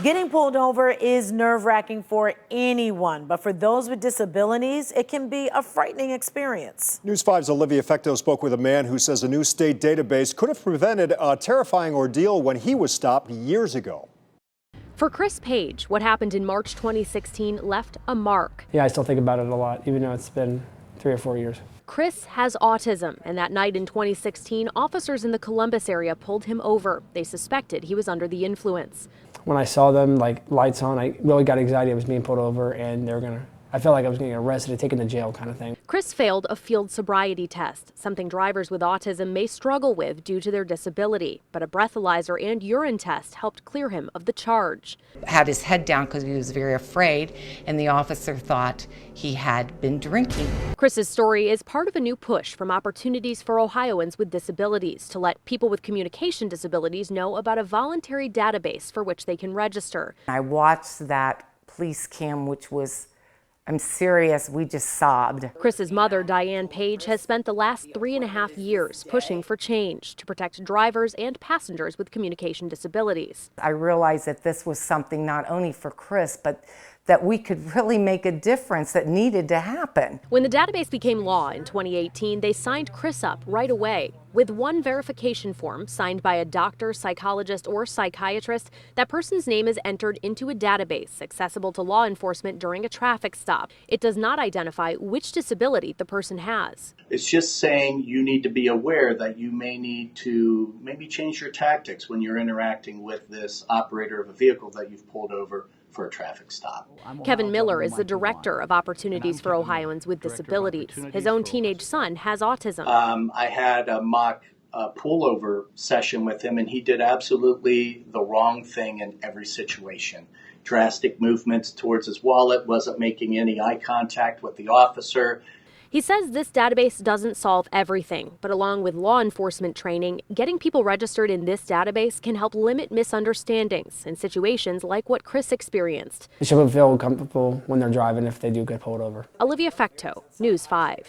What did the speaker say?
Getting pulled over is nerve-wracking for anyone, but for those with disabilities, it can be a frightening experience. News 5's Olivia Fecto spoke with a man who says a new state database could have prevented a terrifying ordeal when he was stopped years ago. For Chris Page, what happened in March 2016 left a mark. Yeah, I still think about it a lot, even though it's been 3 or 4 years. Chris has autism, and that night in 2016, officers in the Columbus area pulled him over. They suspected he was under the influence. When I saw them, like, lights on, I really got anxiety. I was being pulled over, and I felt like I was getting arrested and taken to jail kind of thing. Chris failed a field sobriety test, something drivers with autism may struggle with due to their disability. But a breathalyzer and urine test helped clear him of the charge. Had his head down because he was very afraid, and the officer thought he had been drinking. Chris's story is part of a new push from Opportunities for Ohioans with Disabilities to let people with communication disabilities know about a voluntary database for which they can register. I watched that police cam, which was, I'm serious, we just sobbed. Chris's mother, Diane Page, has spent the last 3.5 years pushing for change to protect drivers and passengers with communication disabilities. I realized that this was something not only for Chris, but that we could really make a difference that needed to happen. When the database became law in 2018, they signed Chris up right away. With one verification form signed by a doctor, psychologist, or psychiatrist, that person's name is entered into a database accessible to law enforcement during a traffic stop. It does not identify which disability the person has. It's just saying you need to be aware that you may need to maybe change your tactics when you're interacting with this operator of a vehicle that you've pulled over for a traffic stop. Kevin Miller is the director of Opportunities for Ohioans with Disabilities. His own teenage son has autism. I had a mock pullover session with him, and he did absolutely the wrong thing in every situation. Drastic movements towards his wallet, wasn't making any eye contact with the officer. He says this database doesn't solve everything, but along with law enforcement training, getting people registered in this database can help limit misunderstandings in situations like what Chris experienced. It should feel comfortable when they're driving if they do get pulled over. Olivia Fecto, News 5.